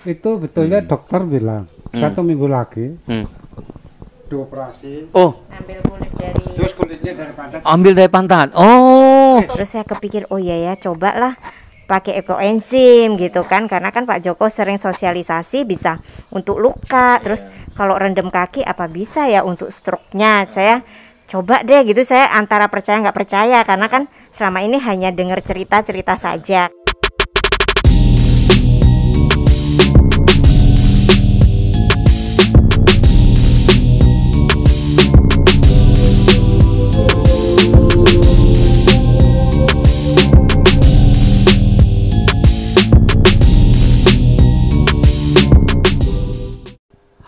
Itu betulnya dokter bilang 1 minggu lagi dioperasi. Oh, Ambil kulit dari. Terus kulitnya dari pantat. ambil dari pantat. Oh. Terus saya kepikir, oh iya ya, cobalah pakai ekoenzim gitu kan, karena kan Pak Joko sering sosialisasi bisa untuk luka, terus kalau rendam kaki apa bisa ya untuk stroke-nya. Saya coba deh gitu, saya antara percaya nggak percaya karena kan selama ini hanya dengar cerita-cerita saja.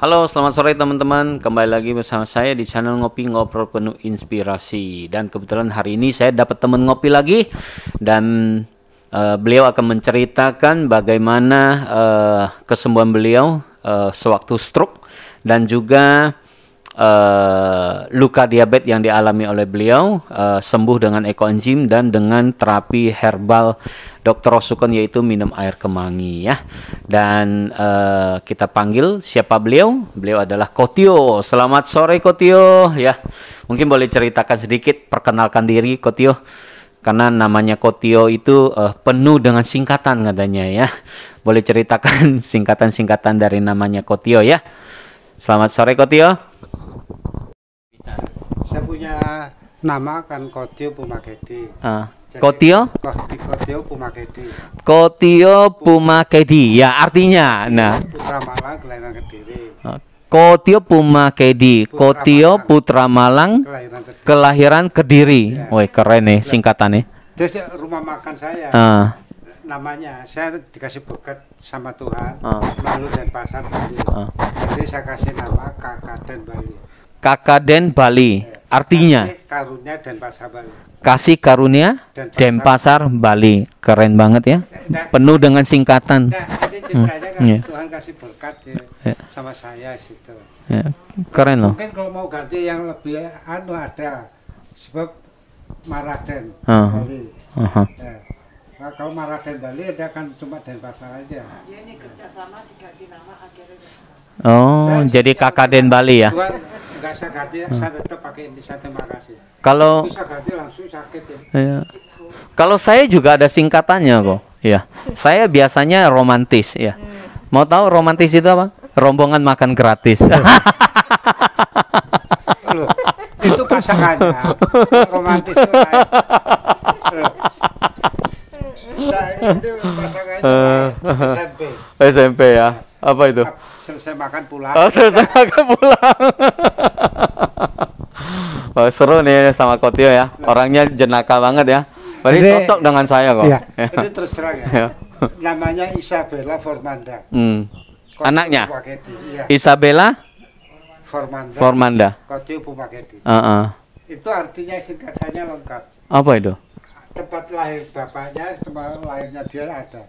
Halo, selamat sore teman-teman. Kembali lagi bersama saya di channel Ngopi Ngobrol Penuh Inspirasi. Dan kebetulan hari ini saya dapat teman ngopi lagi. Dan beliau akan menceritakan bagaimana kesembuhan beliau sewaktu stroke. Dan juga luka diabetes yang dialami oleh beliau sembuh dengan ekoenzim dan dengan terapi herbal Dr. Rosukon, yaitu minum air kemangi ya. Dan kita panggil siapa beliau? Beliau adalah Kotio. Selamat sore Kotio ya. Mungkin boleh ceritakan sedikit, perkenalkan diri Kotio. Karena namanya Kotio itu penuh dengan singkatan katanya ya. Boleh ceritakan singkatan-singkatan dari namanya Kotio ya. Selamat sore Kotio. Saya punya nama kan Kotio Pumakedi. Kotio? Kotio Pumakedi. Kotio Pumakedi. Ya, artinya. Nah, Putra Malang, kelahiran Kediri. Kotio Pumakedi. Kotio Putra Malang, kelahiran Kediri. Ya. Woi, keren nih singkatannya. Terus rumah makan saya. Namanya saya dikasih berkat sama Tuhan melalui Denpasar Bali. Jadi saya kasih nama Kakaden Bali. Kakaden Bali. Artinya kasih karunia Denpasar Bali. Kasih karunia Denpasar Bali. Keren banget ya. Penuh dengan singkatan. Nah, ini ceritanya kan Tuhan kasih berkat ya, sama saya situ. Ya, keren loh. Mungkin kalau mau ganti yang lebih ada, sebab Maraden Bali. Ya. Nah, kalau Maraden Bali ada kan cuma Denpasar aja. Ya, ini kerjasama diganti nama akhirnya. Oh, jadi Kakaden Bali ya. Tuhan nggak saya ganti, saya tetap pakai ini. Saya terima kasih. Kalau bisa ganti langsung sakit ya. Iya. Kalau saya juga ada singkatannya kok. Ya. Saya biasanya romantis ya. Mau tahu romantis itu apa? Rombongan makan gratis. Loh, itu pasangannya. Romantis itu lain. Nah, itu pasangannya SMP. SMP ya. Apa itu? Selesai makan pulang. Oh, selesai makan pulang. Oh, seru nih sama Kotio ya. Orangnya jenaka banget ya. Berarti cocok dengan saya kok. Iya. Jadi terus terang ya. Namanya Isabella Formanda. Anaknya? Iya. Isabella Formanda. Kotio Pumakedi. Itu artinya singkatannya lengkap. Apa itu? Tempat lahir bapaknya, tempat lahirnya dia ada.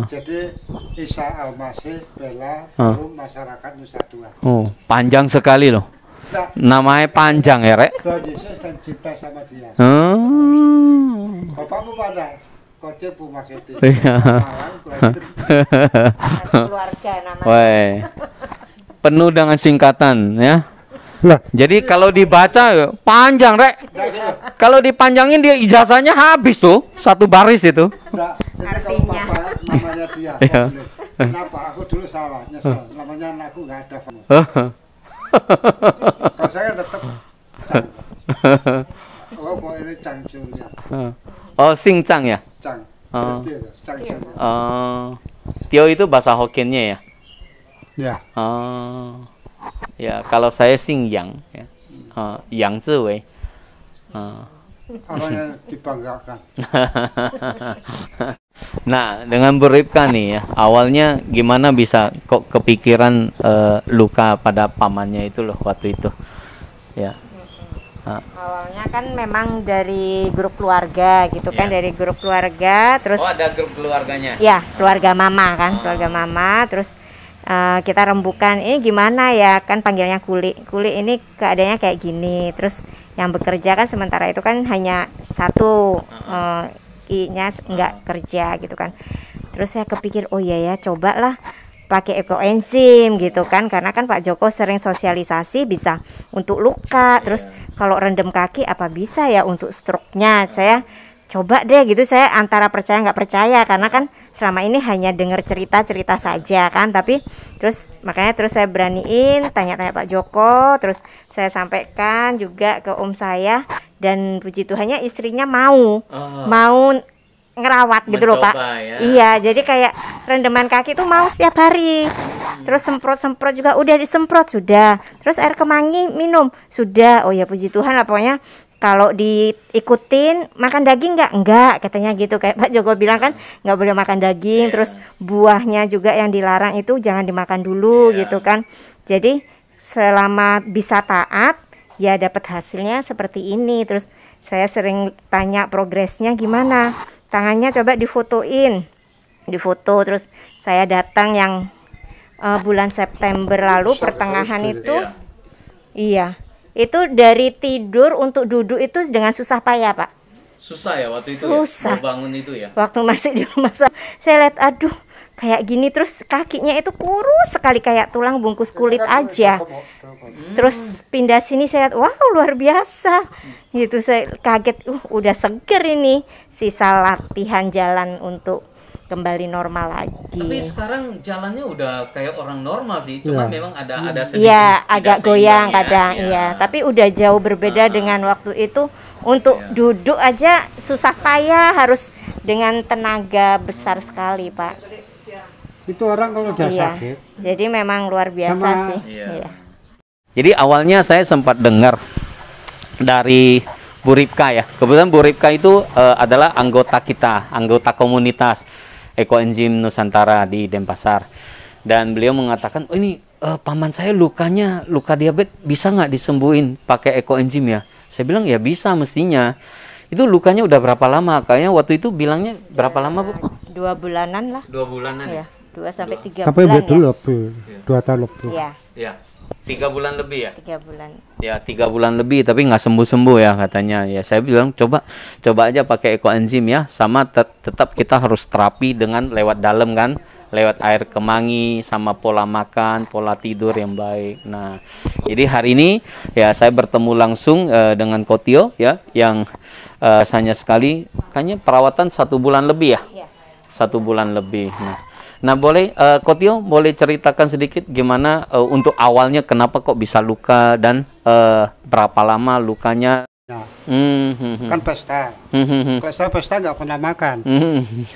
Jadi Isa Almasih Bella Forum Masyarakat Nusa Dua. Oh, panjang sekali loh. Nah, namanya panjang ya, Rek. Tuhan Yesus kan cinta sama dia. Bapakmu pada Kotio Pumakedi. Keluarga namanya. Woi. Penuh dengan singkatan ya. Lah, jadi kalau dibaca panjang, Rek. Kalau dipanjangin dia ijazahnya habis tuh, satu baris itu. Nah, jadi kalau bapak namanya dia, kenapa? Aku dulu salah, nyesel. Namanya anakku nggak ada. Kalau saya tetap Cang. Oh, kok ini Cang Julia. Oh, Sing Cang ya? Cang. Cang Julia. Tio itu bahasa Hokkiennya ya? Ya. Ya, kalau saya Sing Yang ya. Yang Ziwei. Orang yang dibanggakan. Nah, dengan Buripka nih ya, awalnya gimana bisa kok kepikiran luka pada pamannya itu loh waktu itu? Ya. Awalnya kan memang dari grup keluarga gitu kan, dari grup keluarga terus. Oh, ada grup keluarganya? Ya, keluarga mama kan, keluarga mama terus kita rembukan ini gimana ya kan, panggilnya kuli ini keadaannya kayak gini, terus yang bekerja kan sementara itu kan hanya satu I-nya nggak kerja gitu kan. Terus saya kepikir oh iya ya, cobalah pakai ekoenzim gitu kan, karena kan Pak Joko sering sosialisasi bisa untuk luka, terus kalau rendem kaki apa bisa ya untuk stroke-nya. Saya coba deh gitu, saya antara percaya nggak percaya karena kan selama ini hanya dengar cerita-cerita saja kan, tapi makanya saya beraniin tanya-tanya Pak Joko, terus saya sampaikan juga ke om saya, dan puji Tuhannya istrinya mau ngerawat gitu loh Pak. Ya. Iya, jadi kayak rendeman kaki itu mau setiap hari. Terus semprot juga udah disemprot sudah. Terus air kemangi minum sudah. Oh ya puji Tuhan lah, pokoknya kalau diikutin makan daging enggak katanya gitu, kayak Pak Joko bilang kan nggak boleh makan daging. Terus buahnya juga yang dilarang itu jangan dimakan dulu gitu kan. Jadi selama bisa taat ya dapat hasilnya seperti ini. Terus saya sering tanya progresnya gimana, tangannya coba difoto, terus saya datang yang bulan September lalu pertengahan itu, iya itu dari tidur untuk duduk itu dengan susah payah Pak. Susah ya waktu itu susah. Ya, mau bangun itu ya. Waktu masih di rumah saya lihat aduh kayak gini, terus kakinya itu kurus sekali kayak tulang bungkus kulit aja. Terus pindah sini saya lihat wow luar biasa gitu, saya kaget udah seger ini, sisa latihan jalan untuk kembali normal lagi. Tapi sekarang jalannya udah kayak orang normal sih, cuma memang ada sedikit agak goyang kadang tapi udah jauh berbeda dengan waktu itu. Untuk duduk aja susah payah, harus dengan tenaga besar sekali Pak. Itu orang kalau udah sakit. Jadi memang luar biasa sih. Iya. Jadi awalnya saya sempat dengar dari Bu Ripka ya. Kebetulan Bu Ripka itu adalah anggota kita, anggota komunitas Ekoenzim Nusantara di Denpasar. Dan beliau mengatakan, oh ini paman saya luka diabetes, bisa nggak disembuhin pakai ekoenzim ya? Saya bilang ya bisa mestinya. Itu lukanya udah berapa lama? Kayaknya waktu itu bilangnya berapa lama Bu? 2 bulanan lah. 2 bulanan ya? 2 sampai 3 tapi bulan betul lebih 2 tahun lebih. Iya. 3 bulan lebih ya? 3 bulan. Ya 3 bulan lebih tapi nggak sembuh-sembuh ya katanya. Ya saya bilang coba aja pakai ekoenzim ya. Sama tetap kita harus terapi dengan lewat dalam kan. Lewat air kemangi, sama pola makan, pola tidur yang baik. Nah, jadi hari ini ya saya bertemu langsung dengan Kotio ya, yang sayangnya sekali kayaknya perawatan 1 bulan lebih ya, 1 bulan lebih. Nah boleh Kotio boleh ceritakan sedikit gimana untuk awalnya kenapa kok bisa luka dan berapa lama lukanya? Kan pesta. Pesta nggak pernah makan.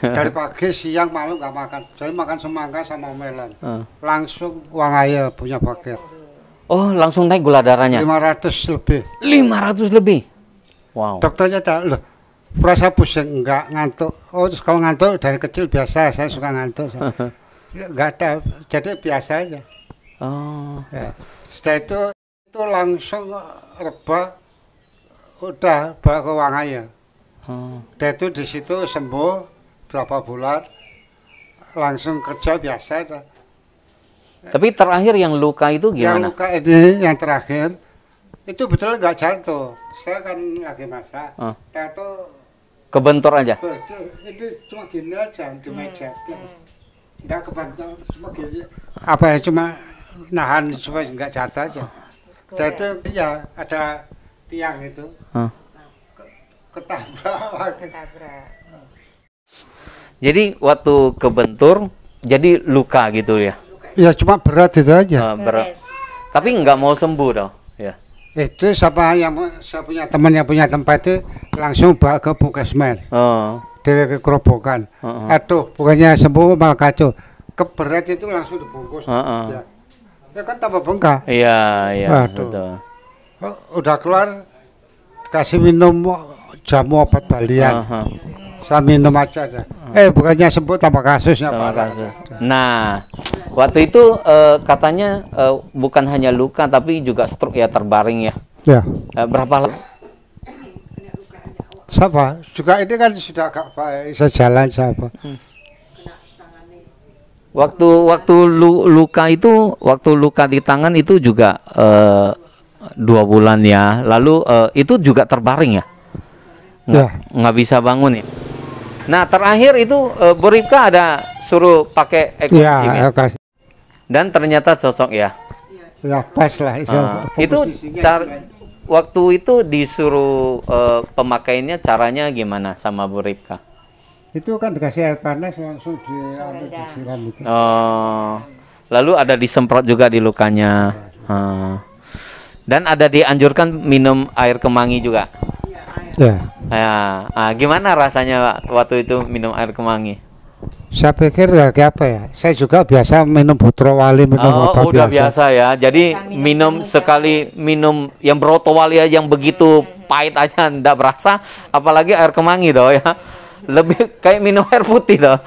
Dari pagi, siang, malam nggak makan. Jadi makan semangka sama melon. Langsung Wangaya punya paket. Oh, langsung naik gula darahnya? 500 lebih. 500 lebih? Wow. Dokternya tahu loh. Perasa pusing, nggak ngantuk. Oh, terus kalau ngantuk dari kecil biasa. Saya suka ngantuk. Nggak ada. Jadi biasa aja. Oh. Ya. Setelah itu langsung reba. Udah bawa ke Wangaya. Dan itu di situ sembuh berapa bulan, langsung kerja biasa. Tapi terakhir yang luka itu gimana? Yang luka ini yang terakhir itu betul nggak jatuh. Saya kan lagi masak, jatuh. Kebentur aja. Betul, itu cuma gini aja di meja. Nggak kebentur, cuma gini. Apa ya, cuma nahan supaya nggak jatuh aja. Dan itu ya ada tiang itu ketabrak. Jadi waktu kebentur jadi luka gitu ya? Ya cuma berat itu aja. Berat. Tapi nggak mau sembuh dong ya? Itu saya punya teman yang punya tempat itu langsung bawa ke puskesmas. Di kerobokan. Aduh bukannya sembuh malah kacau. Keberat itu langsung dibungkus. Ya kan tambah bengkak. Iya betul. Udah keluar kasih minum jamu obat balian. Saya minum aja dah. Bukannya sembuh tambah kasusnya. Nah, waktu itu katanya bukan hanya luka tapi juga stroke ya, terbaring ya. Ya. Berapa lama? Siapa? Juga ini kan sudah agak baik, bisa jalan siapa. Waktu luka itu, waktu luka di tangan itu juga 2 bulan ya. Lalu itu juga terbaring ya? Nggak bisa bangun ya? Nah terakhir itu Bu Ripka ada suruh pakai ekoenzim ya? Dan ternyata cocok ya. Ya pas lah Itu waktu itu disuruh pemakaiannya caranya gimana sama Bu Ripka? Itu kan dikasih air panas langsung disiram itu. Lalu ada disemprot juga di lukanya. Dan ada dianjurkan minum air kemangi juga. Ya. Gimana rasanya Pak, waktu itu minum air kemangi? Saya pikir ya kayak apa ya? Saya juga biasa minum Putra Wali, minum obat udah biasa ya. Jadi minum sekali minum yang Broto Wali aja yang begitu pahit aja ndak berasa, apalagi air kemangi toh ya. Lebih kayak minum air putih toh.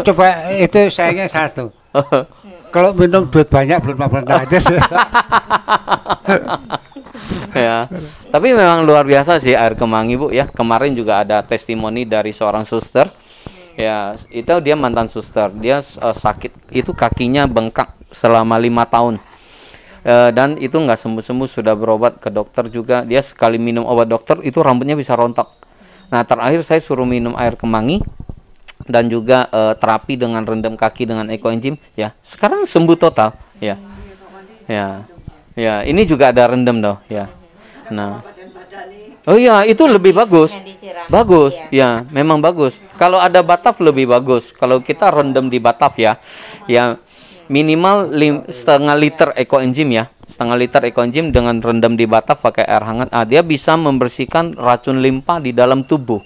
Coba itu sayangnya satu. Kalau minum duit banyak belum pernah aja. Ya. Tapi memang luar biasa sih air kemangi Bu ya. Kemarin juga ada testimoni dari seorang suster. Ya, itu dia mantan suster. Dia sakit itu kakinya bengkak selama 5 tahun. Dan itu nggak sembuh-sembuh, sudah berobat ke dokter juga. Dia sekali minum obat dokter itu rambutnya bisa rontok. Nah, terakhir saya suruh minum air kemangi dan juga terapi dengan rendam kaki dengan ekoenzim ya. Sekarang sembuh total ya. Ya, ini juga ada rendam toh ya. Nah. Oh iya, itu lebih bagus. Bagus, ya, memang bagus. Kalau ada bataf lebih bagus. Kalau kita rendam di bataf ya, ya minimal setengah liter ekoenzim ya, setengah liter ekoenzim dengan rendam di bataf pakai air hangat. Dia bisa membersihkan racun limpa di dalam tubuh.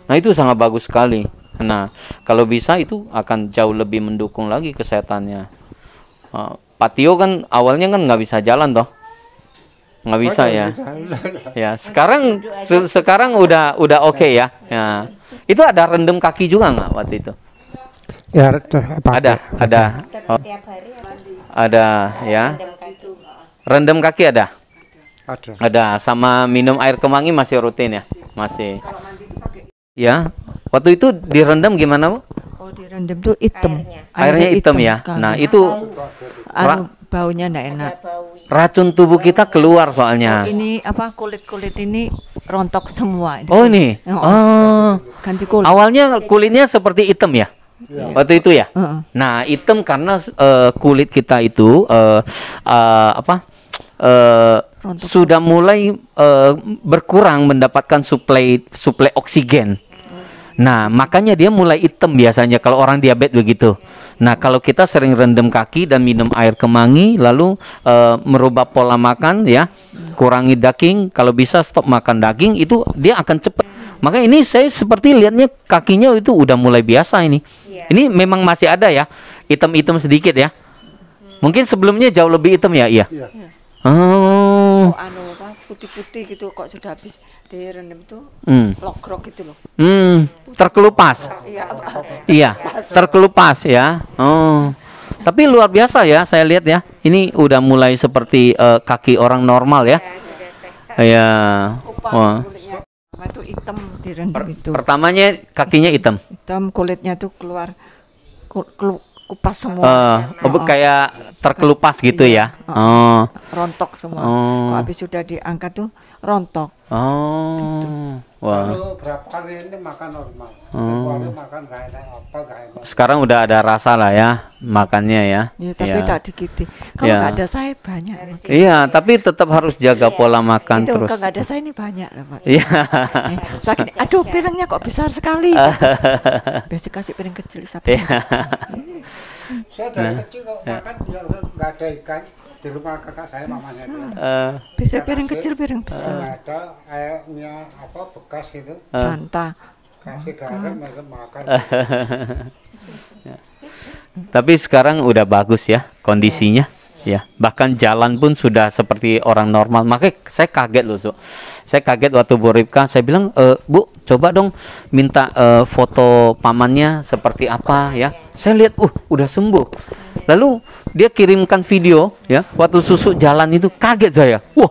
Nah itu sangat bagus sekali. Nah kalau bisa itu akan jauh lebih mendukung lagi kesehatannya. Pak Tio kan awalnya kan nggak bisa jalan toh. Nggak bisa ya. Ya sekarang udah oke ya. Ya itu ada rendam kaki juga nggak waktu itu? Ya ada. Ada ya. Rendam kaki ada. Ada sama minum air kemangi masih rutin ya, masih. Ya waktu itu direndam gimana Bu? Oh direndam tuh hitam. Airnya hitam ya. Sekali. Nah itu baunya enggak enak. Racun tubuh kita keluar soalnya. Ini apa kulit ini rontok semua. Oh ini. Ganti kulit. Awalnya kulitnya seperti hitam ya. Waktu itu ya. Nah hitam karena kulit kita itu sudah mulai berkurang mendapatkan suplai oksigen. Nah makanya dia mulai hitam biasanya kalau orang diabetes begitu. Nah kalau kita sering rendam kaki dan minum air kemangi, lalu merubah pola makan ya, kurangi daging, kalau bisa stop makan daging, itu dia akan cepat. Maka ini saya seperti lihatnya kakinya itu udah mulai biasa ini. Ini memang masih ada ya, hitam-hitam sedikit ya. Mungkin sebelumnya jauh lebih hitam ya, iya. Putih-putih gitu kok sudah habis direndam itu logrok gitu loh. Terkelupas. Iya, terkelupas ya. Tapi luar biasa ya, saya lihat ya. Ini udah mulai seperti kaki orang normal ya. Ya. Itu hitam direndam itu. Pertamanya kakinya hitam. Hitam, kulitnya tuh keluar kupas semua. Kayak terkelupas gitu ya. Rontok semua. Kok habis sudah diangkat tuh rontok. Gitu. Wah. Kalau berapa hari ini makan normal. Hari makan gak enak. Sekarang udah ada rasa lah ya makannya ya. Ya tapi tak dikit. Kalau nggak ada saya banyak. Iya, tapi tetap harus jaga pola makan terus. Kalau nggak ada saya ini banyak lah Pak. Iya. Sakit. Aduh piringnya kok besar sekali. Biasa kasih piring kecil sampai. Saya dari kecil kok makan nggak ada ikan di rumah kakak saya mamanya. Bisa piring kecil piring besar. Ada airnya bekas itu. Santa. Kasih garam makan. Tapi sekarang udah bagus ya kondisinya. Ya, bahkan jalan pun sudah seperti orang normal. Makanya saya kaget loh, saya kaget waktu Bu Ripka, saya bilang, Bu, coba dong minta foto pamannya seperti apa ya. Saya lihat, udah sembuh. Lalu dia kirimkan video ya, waktu susuk jalan itu kaget saya. Wah,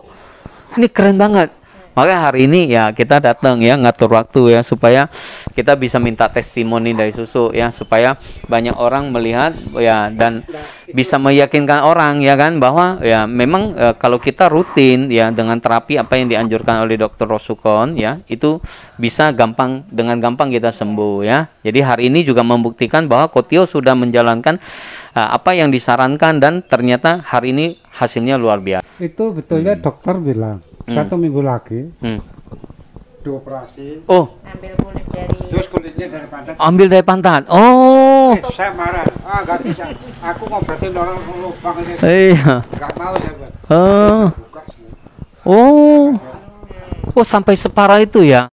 ini keren banget. Makanya hari ini ya kita datang ya ngatur waktu ya supaya kita bisa minta testimoni dari Susu ya supaya banyak orang melihat ya dan bisa meyakinkan orang ya kan bahwa ya memang kalau kita rutin ya dengan terapi apa yang dianjurkan oleh Dr. Rosukon ya itu bisa dengan gampang kita sembuh ya. Jadi hari ini juga membuktikan bahwa Kotio sudah menjalankan apa yang disarankan dan ternyata hari ini hasilnya luar biasa. Itu betulnya dokter bilang 1 minggu lagi dioperasi. Oh, Ambil kulit dari Terus kulitnya dari pantat. ambil dari pantat. Oh, Saya marah. Nggak bisa. Aku ngobatin orang lubang ini. iya. Nggak mau saya buat. Buka semua. Oh, oh sampai separah itu ya.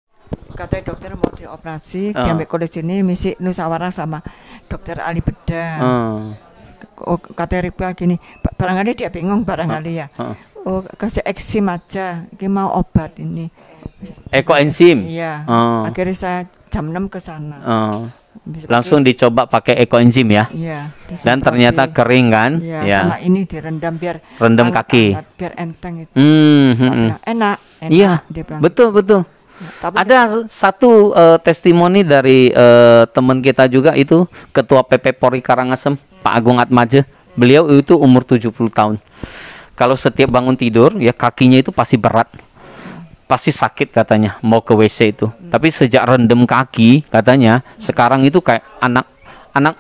Katanya dokter mau dioperasi, diambil kulit sini, misi musyawarah sama dokter ahli bedah. Oh, katanya Ripa gini, barangkali dia bingung barangkali ya. Oh, kasih eksim aja, ini mau obat ini. Ekoenzim. Iya. Akhirnya saya jam 6 ke sana. Langsung dicoba pakai ekoenzim ya. Iya. Dan ternyata kering kan? Iya, Ya. sama ini direndam biar Rendam kaki. hangat, biar enteng itu. Enak, Iya, dia bilang. betul. Tapi Ada satu testimoni dari teman kita juga itu Ketua PP Polri Karangasem, Pak Agung Atmaja. Beliau itu umur 70 tahun. Kalau setiap bangun tidur ya kakinya itu pasti berat. Pasti sakit katanya mau ke WC itu. Tapi sejak rendam kaki katanya sekarang itu kayak anak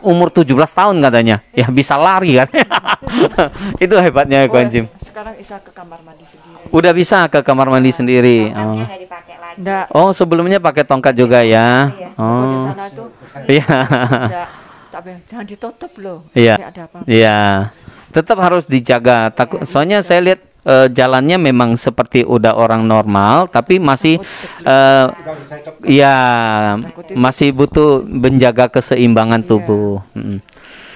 umur 17 tahun katanya. Ya bisa lari kan. Itu hebatnya ekoenzim. sekarang bisa ke kamar mandi sendiri. Udah bisa ke kamar mandi sendiri. tongkatnya nggak dipakai lagi. Enggak. Oh, sebelumnya pakai tongkat juga ya. Kalau di Oh. sana itu Iya. enggak, tapi jangan ditutup loh. Iya. Nanti ada apa? Iya. Tetap harus dijaga. Takut soalnya saya lihat jalannya memang seperti udah orang normal tapi masih Nggak bisa cepat. ya masih butuh menjaga keseimbangan tubuh.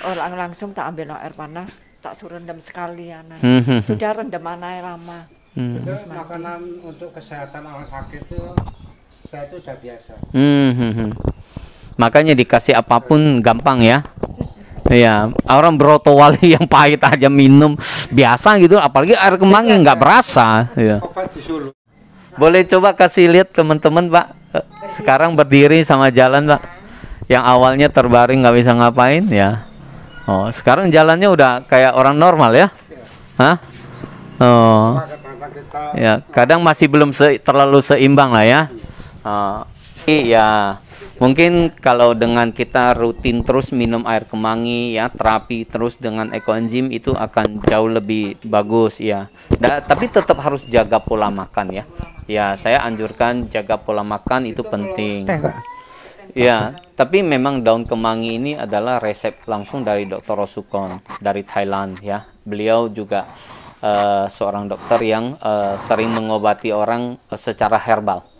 Orang langsung tak ambil air panas, tak suruh rendam sekali anak. Hmm. Sudah rendam air lama. Itu makanan untuk kesehatan orang sakit itu saya itu udah biasa. Makanya dikasih apapun gampang ya. Iya, orang broto wali yang pahit aja minum biasa gitu, apalagi air kemangi nggak berasa. Iya. Obat di Solo. Boleh coba kasih lihat teman-teman, Pak. Sekarang berdiri sama jalan, Pak. Yang awalnya terbaring nggak bisa ngapain ya. Oh, sekarang jalannya udah kayak orang normal ya. Hah? Oh. Kadang-kadang kita Ya, kadang masih belum terlalu seimbang lah ya. Iya, mungkin kalau dengan kita rutin terus minum air kemangi ya, terapi terus dengan ekoenzim itu akan jauh lebih bagus ya. Tapi tetap harus jaga pola makan ya. Ya, saya anjurkan jaga pola makan itu penting. Ya, tapi memang daun kemangi ini adalah resep langsung dari Dr. Rosukon dari Thailand ya. Beliau juga seorang dokter yang sering mengobati orang secara herbal.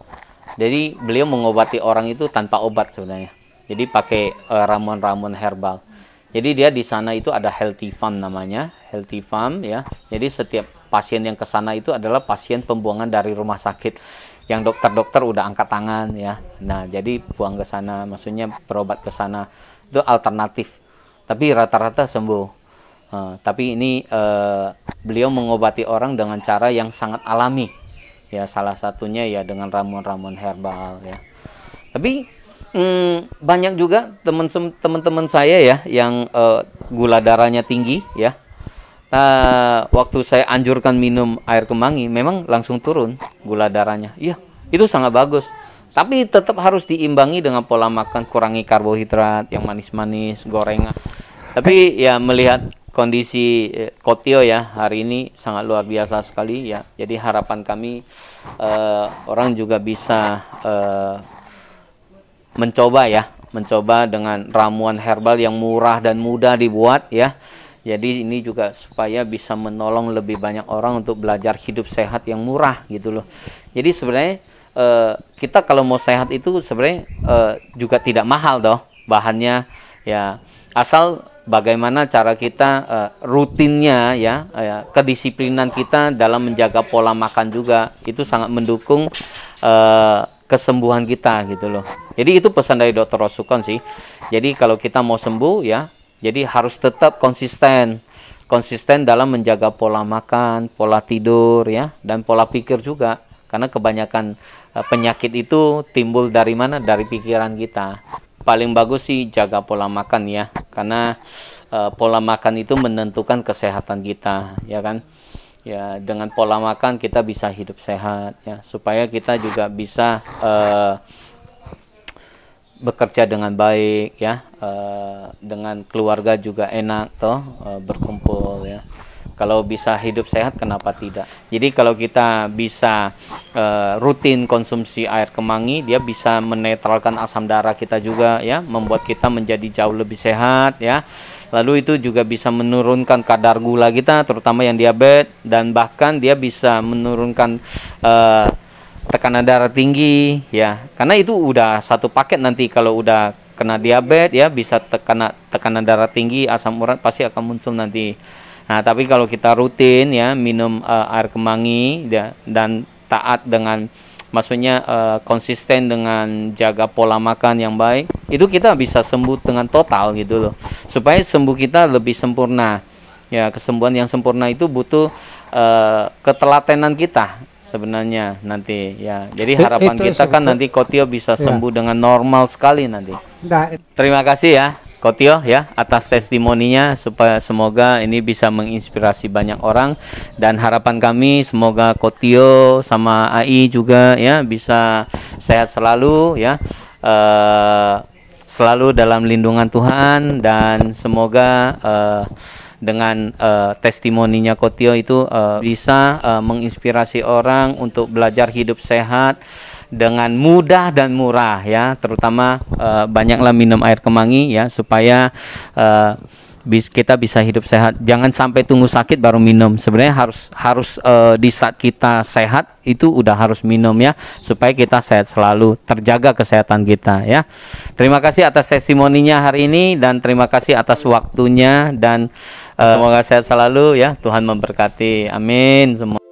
Jadi beliau mengobati orang itu tanpa obat sebenarnya. Jadi pakai ramuan-ramuan herbal. Jadi dia di sana itu ada Healthy Farm namanya, Healthy Farm ya. Jadi setiap pasien yang ke sana itu adalah pasien pembuangan dari rumah sakit yang dokter-dokter udah angkat tangan ya. Nah, jadi buang ke sana, maksudnya berobat ke sana. Itu alternatif. Tapi rata-rata sembuh. Tapi ini beliau mengobati orang dengan cara yang sangat alami. Ya, salah satunya ya dengan ramuan-ramuan herbal ya. Tapi banyak juga teman-teman saya ya yang gula darahnya tinggi ya. Waktu saya anjurkan minum air kemangi memang langsung turun gula darahnya. Iya, itu sangat bagus. Tapi tetap harus diimbangi dengan pola makan, kurangi karbohidrat yang manis-manis, gorengan. Tapi ya melihat kondisi Kotio ya hari ini sangat luar biasa sekali ya. Jadi harapan kami orang juga bisa mencoba dengan ramuan herbal yang murah dan mudah dibuat ya. Jadi ini juga supaya bisa menolong lebih banyak orang untuk belajar hidup sehat yang murah gitu loh. Jadi sebenarnya kita kalau mau sehat itu sebenarnya juga tidak mahal doh bahannya ya, asal bagaimana cara kita rutinnya ya, kedisiplinan kita dalam menjaga pola makan juga itu sangat mendukung kesembuhan kita gitu loh. Jadi itu pesan dari Dr. Rosukon sih. Jadi kalau kita mau sembuh ya, jadi harus tetap konsisten dalam menjaga pola makan, pola tidur ya, dan pola pikir juga. Karena kebanyakan penyakit itu timbul dari mana? Dari pikiran kita. Paling bagus sih jaga pola makan ya, karena pola makan itu menentukan kesehatan kita ya kan ya. Dengan pola makan kita bisa hidup sehat ya, supaya kita juga bisa bekerja dengan baik ya, dengan keluarga juga enak toh, berkumpul ya. Kalau bisa hidup sehat, kenapa tidak? Jadi kalau kita bisa rutin konsumsi air kemangi, dia bisa menetralkan asam darah kita juga ya, membuat kita menjadi jauh lebih sehat ya. Lalu itu juga bisa menurunkan kadar gula kita, terutama yang diabetes, dan bahkan dia bisa menurunkan tekanan darah tinggi ya. Karena itu udah satu paket nanti, kalau udah kena diabetes ya, bisa tekanan darah tinggi, asam urat pasti akan muncul nanti. Nah, tapi kalau kita rutin ya minum air kemangi ya, dan taat dengan, maksudnya konsisten dengan jaga pola makan yang baik, itu kita bisa sembuh dengan total gitu loh. Supaya sembuh kita lebih sempurna. Ya, kesembuhan yang sempurna itu butuh ketelatenan kita sebenarnya nanti ya. Jadi harapan kita kan nanti Kotio bisa sembuh dengan normal sekali nanti. Terima kasih ya Kotio ya atas testimoninya, supaya semoga ini bisa menginspirasi banyak orang, dan harapan kami semoga Kotio sama AI juga ya bisa sehat selalu ya, selalu dalam lindungan Tuhan, dan semoga dengan testimoninya Kotio itu bisa menginspirasi orang untuk belajar hidup sehat dengan mudah dan murah ya, terutama banyaklah minum air kemangi ya, supaya kita bisa hidup sehat. Jangan sampai tunggu sakit baru minum. Sebenarnya harus di saat kita sehat itu udah harus minum ya, supaya kita sehat selalu, terjaga kesehatan kita ya. Terima kasih atas testimoninya hari ini, dan terima kasih atas waktunya, dan semoga sehat selalu ya. Tuhan memberkati. Amin semua.